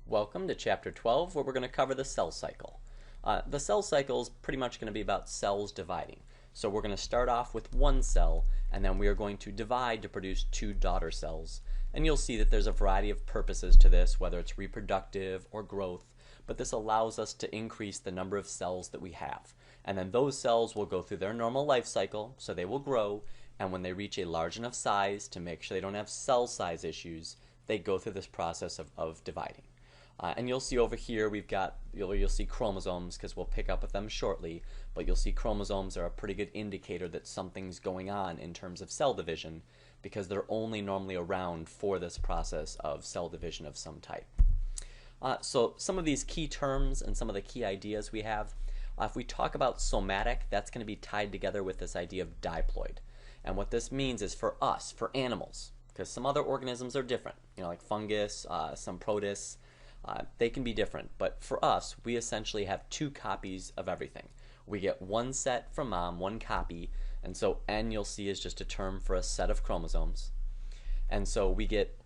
Welcome to Chapter 12, where we're going to cover the cell cycle. The cell cycle is pretty much going to be about cells dividing. So we're going to start off with one cell, and then we are going to divide to produce two daughter cells. And you'll see that there's a variety of purposes to this, whether it's reproductive or growth, but this allows us to increase the number of cells that we have. And then those cells will go through their normal life cycle, so they will grow, and when they reach a large enough size to make sure they don't have cell size issues, they go through this process of dividing. And you'll see over here you'll see chromosomes, because we'll pick up with them shortly, but you'll see chromosomes are a pretty good indicator that something's going on in terms of cell division, because they're only normally around for this process of cell division of some type. So some of these key terms and some of the key ideas we have, if we talk about somatic, that's going to be tied together with this idea of diploid. And what this means is for us, for animals, because some other organisms are different, like fungus, some protists, they can be different, but for us, we essentially have two copies of everything. We get one set from mom, one copy, and so N you'll see is just a term for a set of chromosomes. And so we get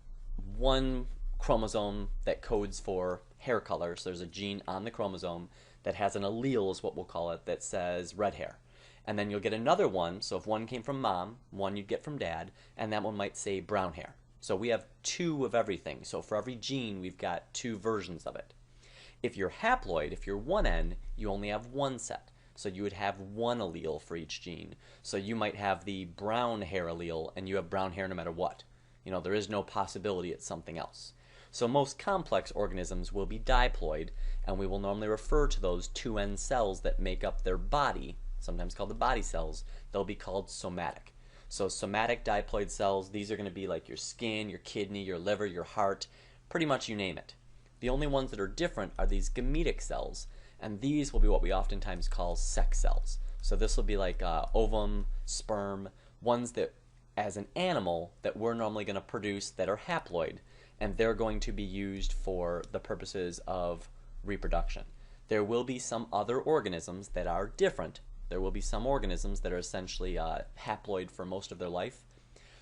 one chromosome that codes for hair color, so there's a gene on the chromosome that has an allele, is what we'll call it, that says red hair. And then you'll get another one, so if one came from mom, one you'd get from dad, and that one might say brown hair. So we have two of everything. So for every gene, we've got two versions of it. If you're haploid, if you're 1N, you only have one set. So you would have one allele for each gene. So you might have the brown hair allele, and you have brown hair no matter what. There is no possibility it's something else. So most complex organisms will be diploid, and we will normally refer to those 2N cells that make up their body, sometimes called the body cells. They'll be called somatic. So somatic diploid cells, these are going to be like your skin, your kidney, your liver, your heart, pretty much you name it. The only ones that are different are these gametic cells, and these will be what we oftentimes call sex cells. So this will be like ovum, sperm, ones that as an animal that we're normally going to produce that are haploid, and they're going to be used for the purposes of reproduction. There will be some other organisms that are different. There will be some organisms that are essentially haploid for most of their life.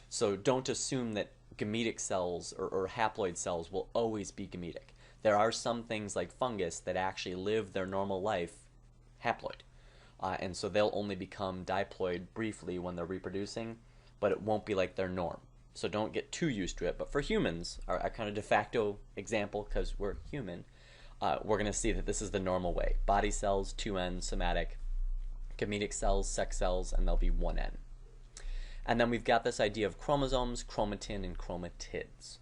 So don't assume that gametic cells or haploid cells will always be gametic. There are some things like fungus that actually live their normal life haploid. And so they'll only become diploid briefly when they're reproducing, but it won't be like their norm. So don't get too used to it. But for humans, our kind of de facto example, because we're human, we're going to see that this is the normal way. Body cells, 2N, somatic, gametic cells, sex cells, and they'll be 1N. And then we've got this idea of chromosomes, chromatin, and chromatids.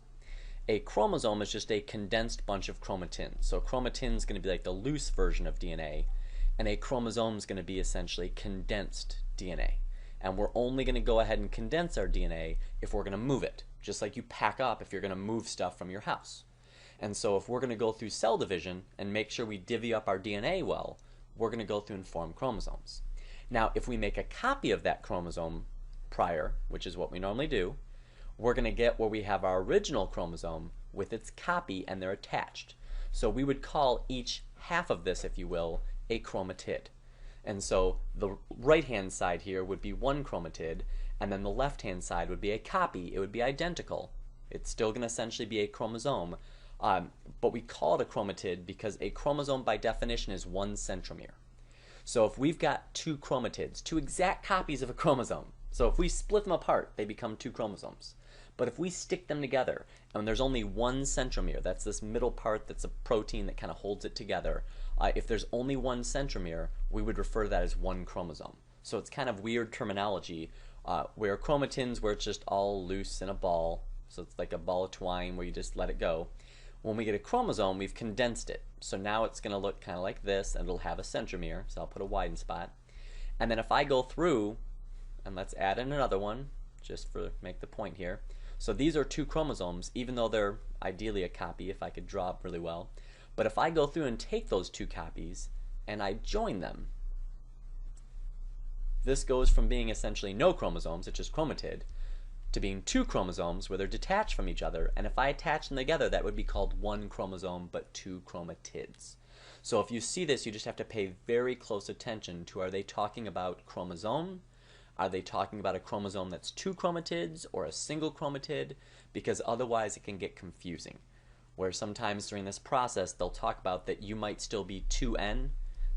A chromosome is just a condensed bunch of chromatins. So chromatin is going to be like the loose version of DNA, and a chromosome is going to be essentially condensed DNA. And we're only going to go ahead and condense our DNA if we're going to move it, just like you pack up if you're going to move stuff from your house. And so if we're going to go through cell division and make sure we divvy up our DNA well, we're going to go through and form chromosomes. Now, if we make a copy of that chromosome prior, which is what we normally do, we're going to get where we have our original chromosome with its copy and they're attached. So we would call each half of this, if you will, a chromatid. And so the right-hand side here would be one chromatid, and then the left-hand side would be a copy. It would be identical. It's still going to essentially be a chromosome, but we call it a chromatid because a chromosome by definition is one centromere. So if we've got two chromatids, two exact copies of a chromosome, so if we split them apart, they become two chromosomes. But if we stick them together, and there's only one centromere, that's this middle part that's a protein that kind of holds it together, if there's only one centromere, we would refer to that as one chromosome. So it's kind of weird terminology, where chromatins, where it's just all loose in a ball, so it's like a ball of twine where you just let it go. When we get a chromosome, we've condensed it. So now it's going to look kind of like this, and it'll have a centromere, so I'll put a widen spot. And then if I go through, and let's add in another one, just for make the point here. So these are two chromosomes, even though they're ideally a copy, if I could draw it really well. But if I go through and take those two copies, and I join them, this goes from being essentially no chromosomes, it's just chromatid, to being two chromosomes where they're detached from each other, and if I attach them together, that would be called one chromosome but two chromatids. So if you see this, you just have to pay very close attention to, are they talking about chromosome? Are they talking about a chromosome that's two chromatids or a single chromatid? Because otherwise it can get confusing. where sometimes during this process they'll talk about that you might still be 2N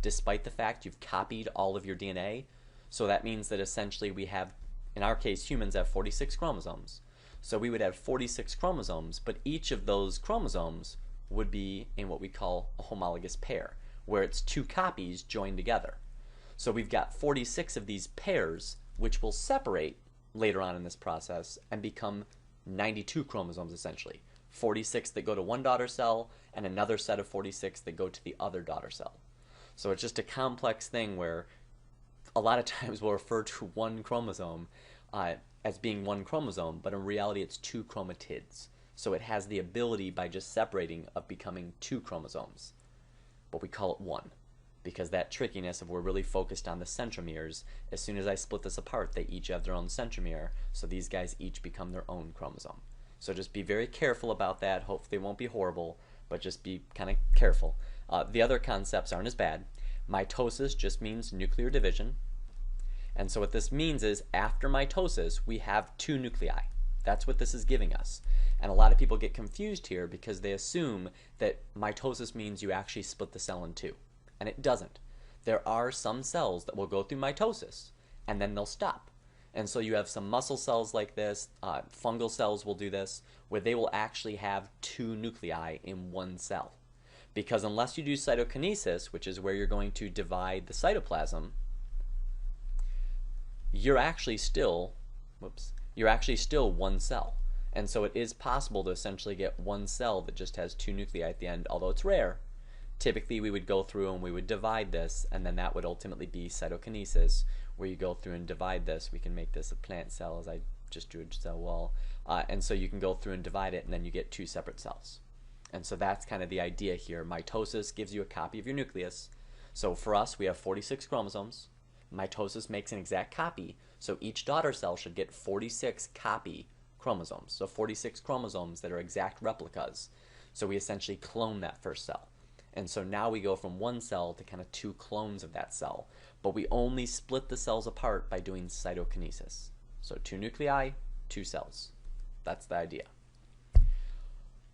despite the fact you've copied all of your DNA. So that means that essentially we have, in our case, humans have 46 chromosomes. So we would have 46 chromosomes, but each of those chromosomes would be in what we call a homologous pair, where it's two copies joined together. So we've got 46 of these pairs, which will separate later on in this process and become 92 chromosomes essentially. 46 that go to one daughter cell and another set of 46 that go to the other daughter cell. So it's just a complex thing where a lot of times we'll refer to one chromosome as being one chromosome, but in reality it's two chromatids. So it has the ability, by just separating, of becoming two chromosomes. But we call it one, because that trickiness of we're really focused on the centromeres. As soon as I split this apart, they each have their own centromere, so these guys each become their own chromosome. So just be very careful about that. Hopefully it won't be horrible, but just be kind of careful. The other concepts aren't as bad. Mitosis just means nuclear division. And so what this means is after mitosis, we have two nuclei. That's what this is giving us. And a lot of people get confused here because they assume that mitosis means you actually split the cell in two. And it doesn't. There are some cells that will go through mitosis and then they'll stop. And so you have some muscle cells like this, fungal cells will do this, where they will actually have two nuclei in one cell. Because unless you do cytokinesis, which is where you're going to divide the cytoplasm, you're actually still one cell. And so it is possible to essentially get one cell that just has two nuclei at the end, although it's rare. Typically we would go through and we would divide this, and then that would ultimately be cytokinesis, where you go through and divide this. We can make this a plant cell, as I just drew a cell wall. And so you can go through and divide it, and then you get two separate cells. And so that's kind of the idea here. Mitosis gives you a copy of your nucleus. So for us, we have 46 chromosomes. Mitosis makes an exact copy, so each daughter cell should get 46 copy chromosomes. So 46 chromosomes that are exact replicas. So we essentially clone that first cell. And so now we go from one cell to kind of two clones of that cell. But we only split the cells apart by doing cytokinesis. So two nuclei, two cells. That's the idea.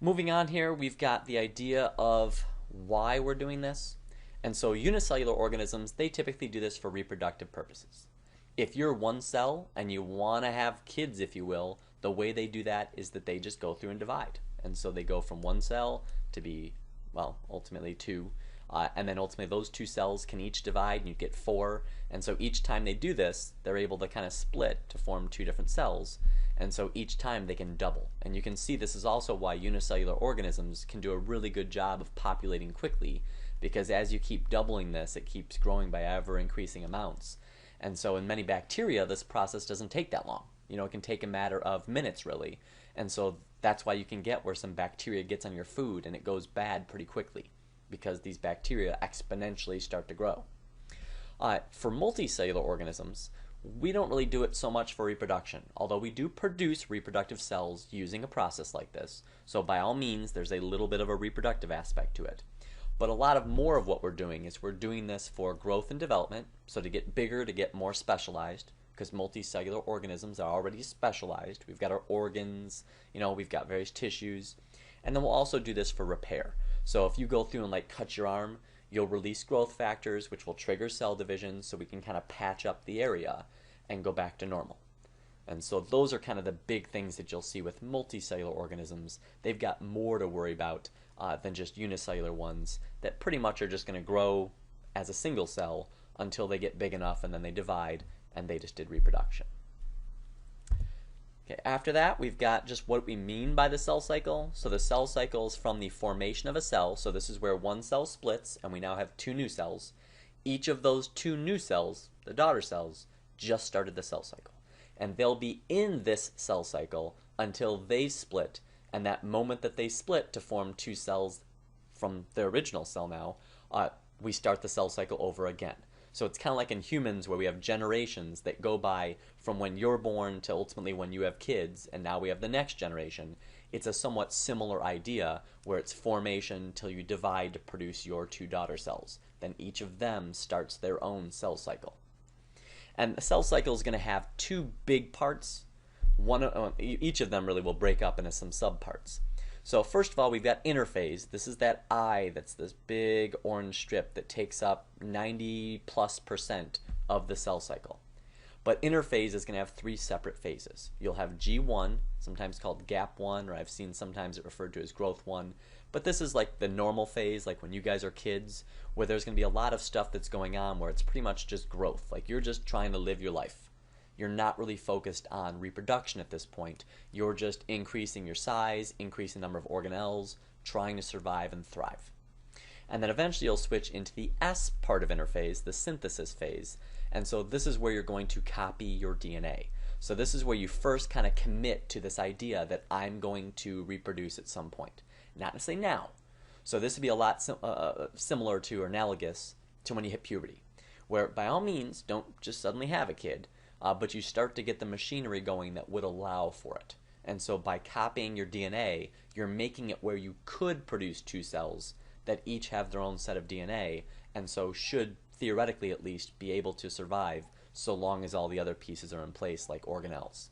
Moving on here, we've got the idea of why we're doing this. And so unicellular organisms, they typically do this for reproductive purposes. If you're one cell and you want to have kids, if you will, the way they do that is that they just go through and divide. And so they go from one cell to be, well, ultimately two. And then ultimately those two cells can each divide and you get four. And so each time they do this, they're able to kind of split to form two different cells. And so each time they can double. And you can see this is also why unicellular organisms can do a really good job of populating quickly, because as you keep doubling this, it keeps growing by ever increasing amounts. And so in many bacteria, this process doesn't take that long. You know, it can take a matter of minutes really. And so that's why you can get where some bacteria gets on your food and it goes bad pretty quickly, because these bacteria exponentially start to grow. For multicellular organisms, we don't really do it so much for reproduction, although we do produce reproductive cells using a process like this. So by all means, there's a little bit of a reproductive aspect to it. But a lot more of what we're doing is we're doing this for growth and development, so to get bigger, to get more specialized, because multicellular organisms are already specialized. We've got our organs, you know, we've got various tissues. And then we'll also do this for repair. So if you go through and like cut your arm, you'll release growth factors, which will trigger cell division, so we can kind of patch up the area and go back to normal. And so those are kind of the big things that you'll see with multicellular organisms. They've got more to worry about than just unicellular ones that pretty much are just going to grow as a single cell until they get big enough and then they divide, and they just did reproduction. Okay, after that, we've got just what we mean by the cell cycle. So the cell cycle is from the formation of a cell. So this is where one cell splits and we now have two new cells. Each of those two new cells, the daughter cells, just started the cell cycle. And they'll be in this cell cycle until they split. And that moment that they split to form two cells from the original cell now, we start the cell cycle over again. So it's kind of like in humans where we have generations that go by from when you're born to ultimately when you have kids, and now we have the next generation. It's a somewhat similar idea where it's formation till you divide to produce your two daughter cells. Then each of them starts their own cell cycle. And the cell cycle is going to have two big parts. Each of them really will break up into some subparts. So first of all, we've got interphase. This is that I that's this big orange strip that takes up 90+% of the cell cycle. But interphase is going to have three separate phases. You'll have G1, sometimes called gap 1, or I've seen sometimes it referred to as growth 1. But this is like the normal phase, like when you guys are kids, where there's going to be a lot of stuff that's going on where it's pretty much just growth. Like you're just trying to live your life. You're not really focused on reproduction at this point. You're just increasing your size, increasing the number of organelles, trying to survive and thrive. And then eventually you'll switch into the S part of interphase, the synthesis phase. And so this is where you're going to copy your DNA. So this is where you first kind of commit to this idea that I'm going to reproduce at some point. Not necessarily now. So this would be a lot similar to or analogous to when you hit puberty, where by all means don't just suddenly have a kid, but you start to get the machinery going that would allow for it. And so by copying your DNA, you're making it where you could produce two cells that each have their own set of DNA, and so should theoretically at least be able to survive so long as all the other pieces are in place like organelles.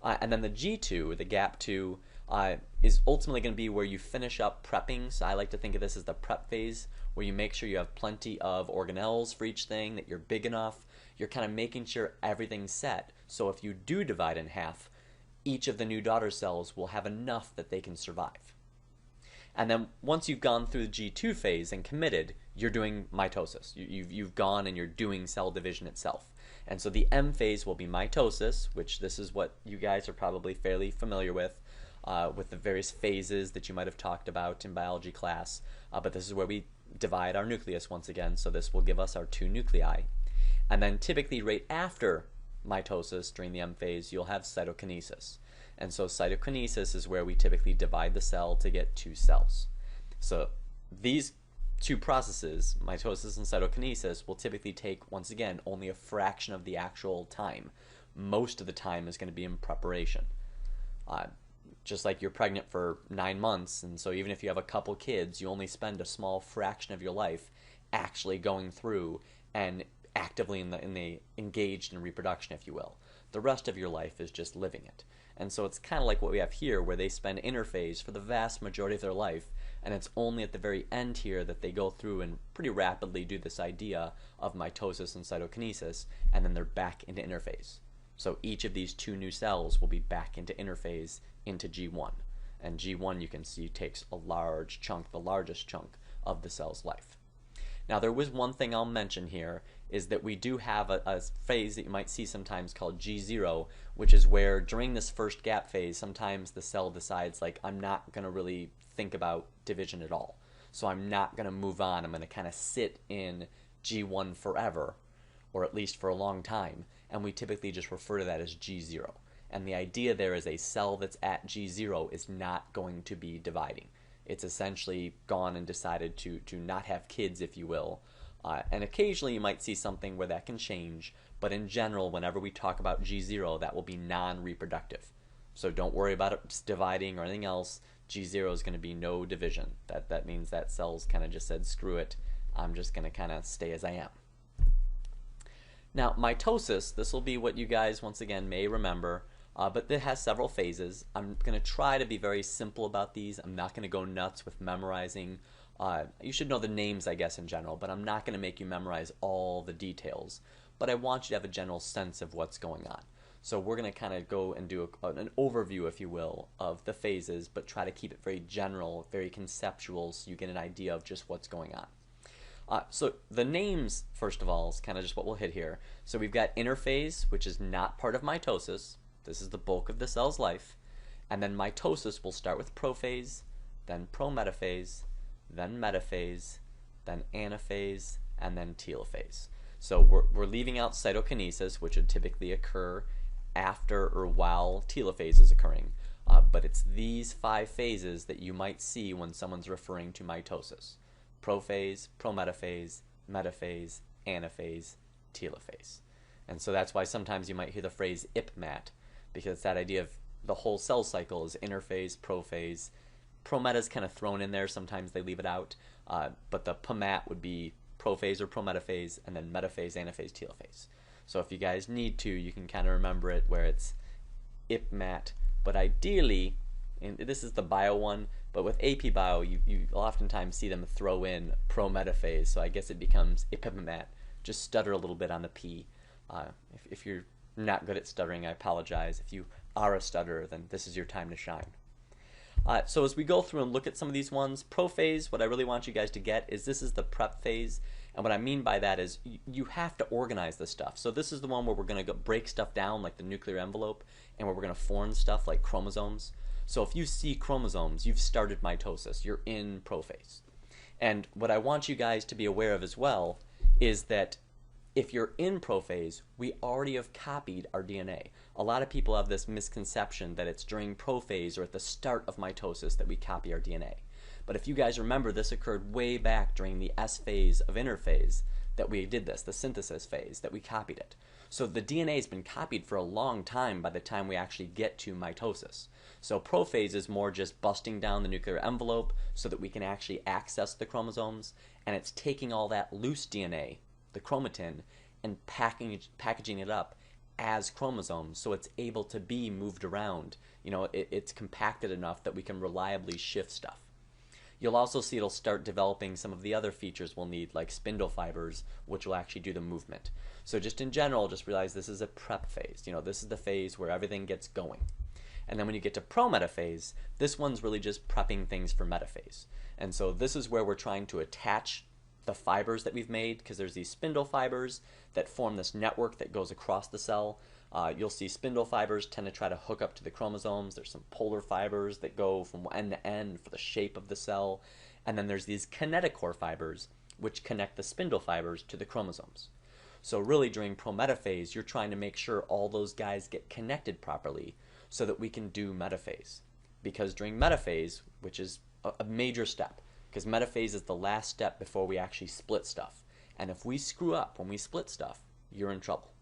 And then the G2, the gap 2, is ultimately going to be where you finish up prepping. So I like to think of this as the prep phase, where you make sure you have plenty of organelles for each thing, that you're big enough. You're kind of making sure everything's set. So if you do divide in half, each of the new daughter cells will have enough that they can survive. And then once you've gone through the G2 phase and committed, you're doing mitosis. You've gone and you're doing cell division itself. And so the M phase will be mitosis, which this is what you guys are probably fairly familiar with the various phases that you might have talked about in biology class. But this is where we divide our nucleus once again, so this will give us our two nuclei. And then typically right after mitosis, during the M phase, you'll have cytokinesis. And so cytokinesis is where we typically divide the cell to get two cells. So these two processes, mitosis and cytokinesis, will typically take, once again, only a fraction of the actual time. Most of the time is going to be in preparation. Just like you're pregnant for 9 months, and so even if you have a couple kids, you only spend a small fraction of your life actually going through and actively engaged in reproduction, if you will. The rest of your life is just living it. And so it's kind of like what we have here, where they spend interphase for the vast majority of their life, and it's only at the very end here that they go through and pretty rapidly do this idea of mitosis and cytokinesis, and then they're back into interphase. So each of these two new cells will be back into interphase into G1. And G1, you can see, takes a large chunk, the largest chunk of the cell's life. Now there was one thing I'll mention here, is that we do have a phase that you might see sometimes called G0, which is where during this first gap phase, sometimes the cell decides, like, I'm not going to really think about division at all. So I'm not going to move on. I'm going to kind of sit in G1 forever, or at least for a long time, and we typically just refer to that as G0. And the idea there is a cell that's at G0 is not going to be dividing. It's essentially gone and decided to not have kids, if you will. And occasionally you might see something where that can change, but in general, whenever we talk about G0, that will be non-reproductive. So don't worry about it dividing or anything else. G0 is going to be no division. That means that cell's kind of just said, screw it, I'm just going to kind of stay as I am. Now, mitosis, this will be what you guys, once again, may remember, but it has several phases. I'm going to try to be very simple about these. I'm not going to go nuts with memorizing. You should know the names, I guess, in general, but I'm not going to make you memorize all the details. But I want you to have a general sense of what's going on. So we're going to kind of go and do an overview, if you will, of the phases, but try to keep it very general, very conceptual, so you get an idea of just what's going on. So the names, first of all, is kind of just what we'll hit here. So we've got interphase, which is not part of mitosis. This is the bulk of the cell's life. And then mitosis will start with prophase, then prometaphase, then metaphase, then anaphase, and then telophase. So we're leaving out cytokinesis, which would typically occur after or while telophase is occurring. But it's these 5 phases that you might see when someone's referring to mitosis. Prophase, prometaphase, metaphase, anaphase, telophase. And so that's why sometimes you might hear the phrase IPMAT, because it's that idea of the whole cell cycle is interphase, prophase. Prometa is kind of thrown in there. Sometimes they leave it out. But the PMAT would be prophase or prometaphase, and then metaphase, anaphase, telophase. So if you guys need to, you can kind of remember it where it's IPMAT. But ideally, and this is the bio one, but with AP Bio, you oftentimes see them throw in Prometaphase, so I guess it becomes Ipimamat. Just stutter a little bit on the P. If you're not good at stuttering, I apologize. If you are a stutterer, then this is your time to shine. So as we go through and look at some of these ones, prophase, what I really want you guys to get is this is the prep phase. And what I mean by that is you have to organize this stuff. So this is the one where we're going to break stuff down like the nuclear envelope, and where we're going to form stuff like chromosomes. So if you see chromosomes, you've started mitosis. You're in prophase. And what I want you guys to be aware of as well is that if you're in prophase, we already have copied our DNA. A lot of people have this misconception that it's during prophase or at the start of mitosis that we copy our DNA. But if you guys remember, this occurred way back during the S phase of interphase that we did this, the synthesis phase, that we copied it. So the DNA has been copied for a long time by the time we actually get to mitosis. So prophase is more just busting down the nuclear envelope so that we can actually access the chromosomes, and it's taking all that loose DNA, the chromatin, and packaging it up as chromosomes so it's able to be moved around. You know, it's compacted enough that we can reliably shift stuff. You'll also see it'll start developing some of the other features we'll need, like spindle fibers, which will actually do the movement. So just in general, just realize this is a prep phase. You know, this is the phase where everything gets going. And then when you get to prometaphase, this one's really just prepping things for metaphase. And so this is where we're trying to attach the fibers that we've made, because there's these spindle fibers that form this network that goes across the cell. You'll see spindle fibers tend to try to hook up to the chromosomes. There's some polar fibers that go from end to end for the shape of the cell. And then there's these kinetochore fibers which connect the spindle fibers to the chromosomes. So really during prometaphase, you're trying to make sure all those guys get connected properly so that we can do metaphase. Because during metaphase, which is a major step, because metaphase is the last step before we actually split stuff. And if we screw up when we split stuff, you're in trouble.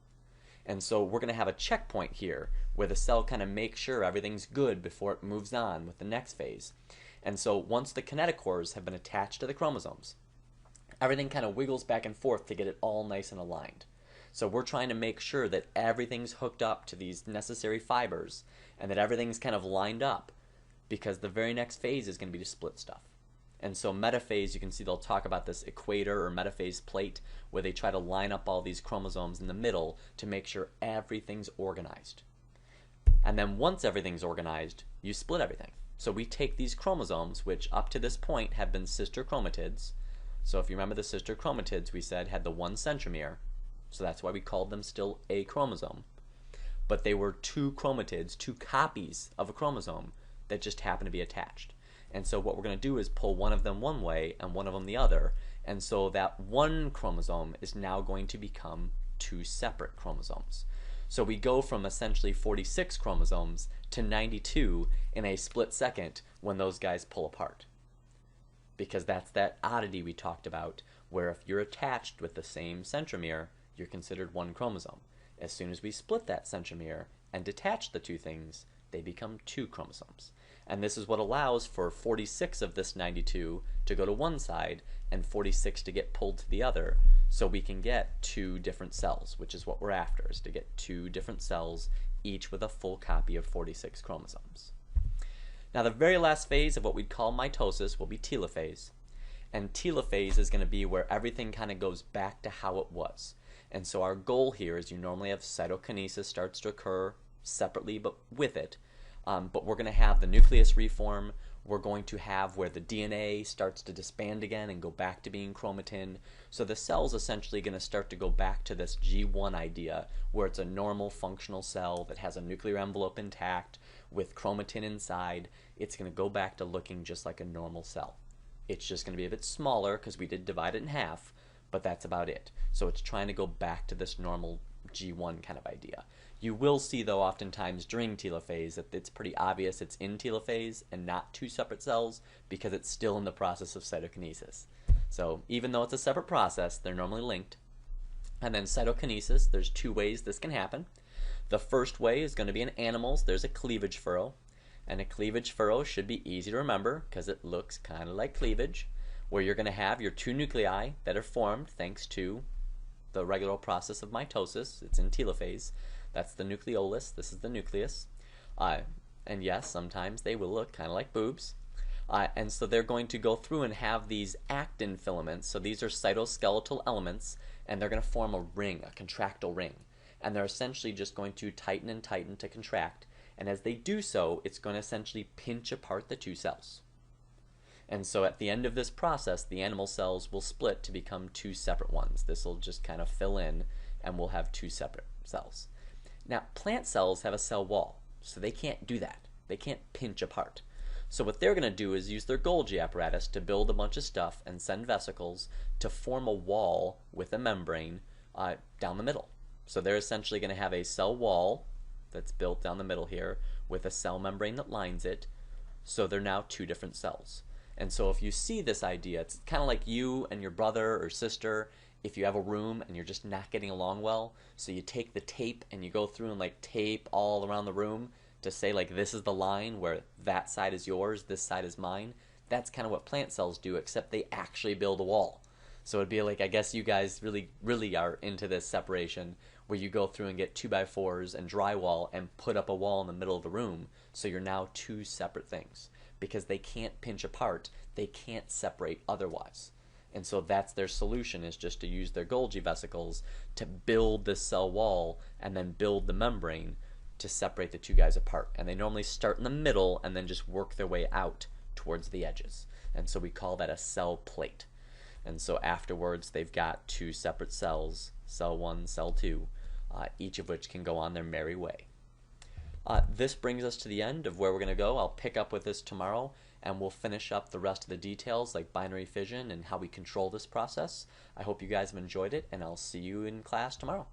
And so we're going to have a checkpoint here where the cell kind of makes sure everything's good before it moves on with the next phase. And so once the kinetochores have been attached to the chromosomes, everything kind of wiggles back and forth to get it all nice and aligned. So we're trying to make sure that everything's hooked up to these necessary fibers and that everything's kind of lined up, because the very next phase is going to be to split stuff. And so metaphase, you can see they'll talk about this equator or metaphase plate where they try to line up all these chromosomes in the middle to make sure everything's organized. And then once everything's organized, you split everything. So we take these chromosomes, which up to this point have been sister chromatids. So if you remember, the sister chromatids we said had the one centromere, so that's why we called them still a chromosome. But they were two chromatids, two copies of a chromosome that just happen to be attached. And so what we're going to do is pull one of them one way and one of them the other. And so that one chromosome is now going to become two separate chromosomes. So we go from essentially 46 chromosomes to 92 in a split second when those guys pull apart. Because that's that oddity we talked about, where if you're attached with the same centromere, you're considered one chromosome. As soon as we split that centromere and detach the two things, they become two chromosomes. And this is what allows for 46 of this 92 to go to one side and 46 to get pulled to the other, so we can get two different cells, which is what we're after, is to get two different cells, each with a full copy of 46 chromosomes. Now the very last phase of what we'd call mitosis will be telophase. And telophase is going to be where everything kind of goes back to how it was. And so our goal here is you normally have cytokinesis starts to occur separately but with it. But we're going to have the nucleus reform. We're going to have where the DNA starts to disband again and go back to being chromatin. So the cell's essentially going to start to go back to this G1 idea, where it's a normal functional cell that has a nuclear envelope intact with chromatin inside. It's going to go back to looking just like a normal cell. It's just going to be a bit smaller because we did divide it in half, but that's about it. So it's trying to go back to this normal G1 kind of idea. You will see, though, oftentimes during telophase that it's pretty obvious it's in telophase and not two separate cells, because it's still in the process of cytokinesis. So even though it's a separate process, they're normally linked. And then cytokinesis, there's two ways this can happen. The first way is going to be in animals. There's a cleavage furrow. And a cleavage furrow should be easy to remember because it looks kind of like cleavage, where you're going to have your two nuclei that are formed thanks to the regular process of mitosis. It's in telophase. That's the nucleolus. This is the nucleus. And yes, sometimes they will look kind of like boobs. And so they're going to go through and have these actin filaments. So these are cytoskeletal elements, and they're going to form a ring, a contractile ring. And they're essentially just going to tighten and tighten to contract. And as they do so, it's going to essentially pinch apart the two cells. And so at the end of this process, the animal cells will split to become two separate ones. This will just kind of fill in, and we'll have two separate cells. Now, plant cells have a cell wall, so they can't do that. They can't pinch apart. So what they're going to do is use their Golgi apparatus to build a bunch of stuff and send vesicles to form a wall with a membrane down the middle. So they're essentially going to have a cell wall that's built down the middle here with a cell membrane that lines it. So they're now two different cells. And so if you see this idea, it's kind of like you and your brother or sister, if you have a room and you're just not getting along well, so you take the tape and you go through and like tape all around the room to say like this is the line where that side is yours, this side is mine. That's kind of what plant cells do, except they actually build a wall. So it'd be like, I guess you guys really are into this separation where you go through and get 2x4s and drywall and put up a wall in the middle of the room, so you're now two separate things. Because they can't pinch apart, they can't separate otherwise. And so that's their solution, is just to use their Golgi vesicles to build this cell wall and then build the membrane to separate the two guys apart. And they normally start in the middle and then just work their way out towards the edges. And so we call that a cell plate. And so afterwards they've got two separate cells, cell 1, cell 2, each of which can go on their merry way. This brings us to the end of where we're going to go. I'll pick up with this tomorrow, and we'll finish up the rest of the details like binary fission and how we control this process. I hope you guys have enjoyed it, and I'll see you in class tomorrow.